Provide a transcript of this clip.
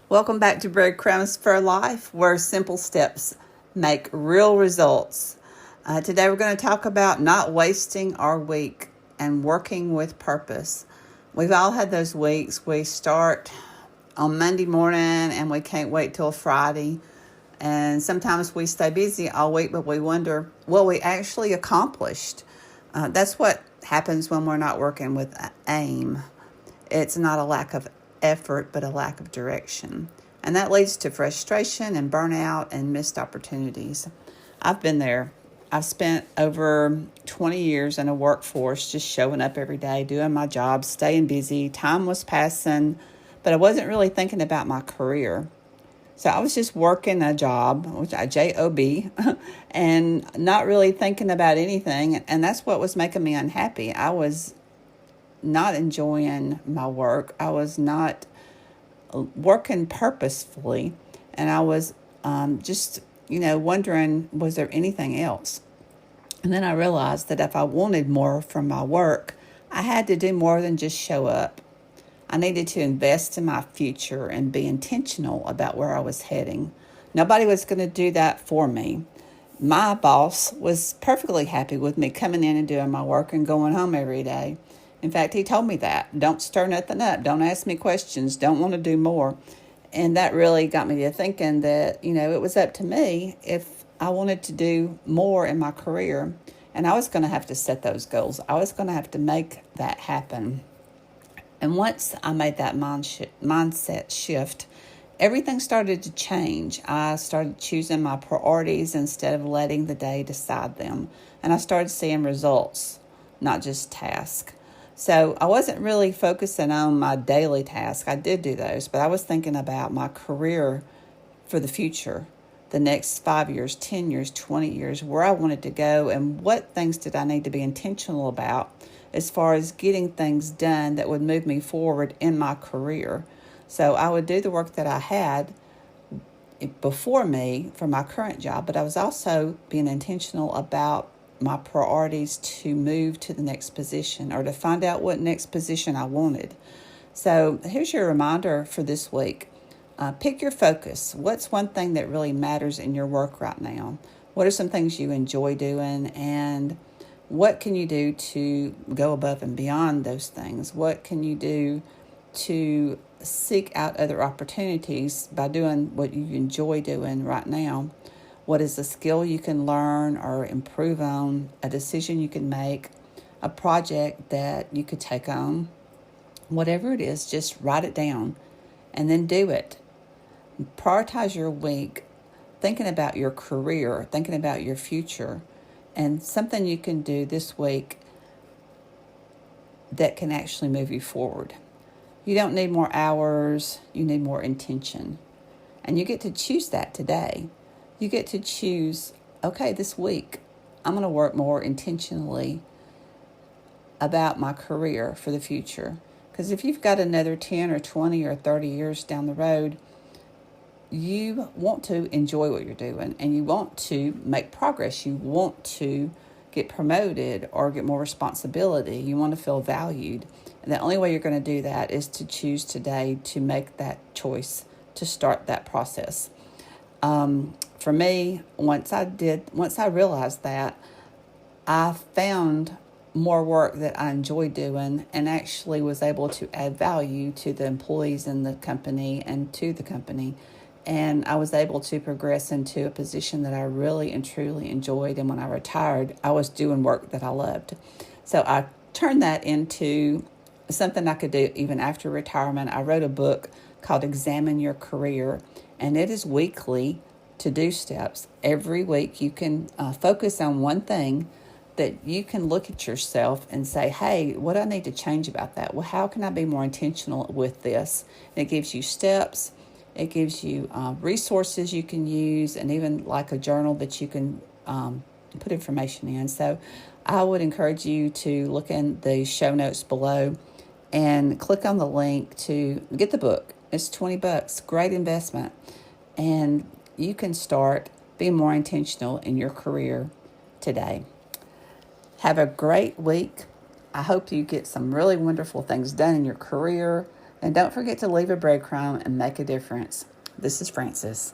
Welcome back to Breadcrumbs for Life, where simple steps make real results. Today we're going to talk about not wasting our week and working with purpose. We've all had those weeks. We start on Monday morning and we can't wait till Friday. And sometimes we stay busy all week, but we wonder what we actually accomplished. That's what happens when we're not working with aim. It's not a lack of effort, but a lack of direction. And that leads to frustration and burnout and missed opportunities. I've been there. I've spent over 20 years in a workforce just showing up every day, doing my job, staying busy. Time was passing, but I wasn't really thinking about my career. So I was just working a job, which I J-O-B, and not really thinking about anything. And that's what was making me unhappy. I was not enjoying my work. I was not working purposefully, and I was just, wondering, was there anything else? And then I realized that if I wanted more from my work, I had to do more than just show up. I needed to invest in my future and be intentional about where I was heading. Nobody was going to do that for me. My boss was perfectly happy with me coming in and doing my work and going home every day. In fact, he told me that. Don't stir nothing up. Don't ask me questions. Don't want to do more. And that really got me to thinking that, it was up to me if I wanted to do more in my career. And I was going to have to set those goals. I was going to have to make that happen. And once I made that mindset shift, everything started to change. I started choosing my priorities instead of letting the day decide them. And I started seeing results, not just tasks. So I wasn't really focusing on my daily tasks. I did do those, but I was thinking about my career for the future, the next 5 years, 10 years, 20 years, where I wanted to go and what things did I need to be intentional about as far as getting things done that would move me forward in my career. So I would do the work that I had before me for my current job, but I was also being intentional about my priorities to move to the next position or to find out what next position I wanted. So here's your reminder for this week. Pick your focus. What's one thing that really matters in your work right now? What are some things you enjoy doing, and what can you do to go above and beyond those things? What can you do to seek out other opportunities by doing what you enjoy doing right now? What is a skill you can learn or improve on, a decision you can make, a project that you could take on? Whatever it is, just write it down and then do it. Prioritize your week, thinking about your career, thinking about your future, and something you can do this week that can actually move you forward. You don't need more hours, you need more intention. And you get to choose that today. You get to choose, okay, this week, I'm going to work more intentionally about my career for the future. Because if you've got another 10 or 20 or 30 years down the road, you want to enjoy what you're doing and you want to make progress. You want to get promoted or get more responsibility. You want to feel valued. And the only way you're going to do that is to choose today to make that choice, to start that process. For me, once I realized that, I found more work that I enjoyed doing and actually was able to add value to the employees in the company and to the company. And I was able to progress into a position that I really and truly enjoyed. And when I retired, I was doing work that I loved. So I turned that into something I could do even after retirement. I wrote a book called Examine Your Career, and it is weekly to-do steps. Every week you can focus on one thing that you can look at yourself and say, hey, what do I need to change about that? Well, how can I be more intentional with this? And it gives you steps. It gives you resources you can use, and even like a journal that you can put information in. So I would encourage you to look in the show notes below and click on the link to get the book. It's $20, great investment. And you can start being more intentional in your career today. Have a great week. I hope you get some really wonderful things done in your career. And don't forget to leave a breadcrumb and make a difference. This is Frances.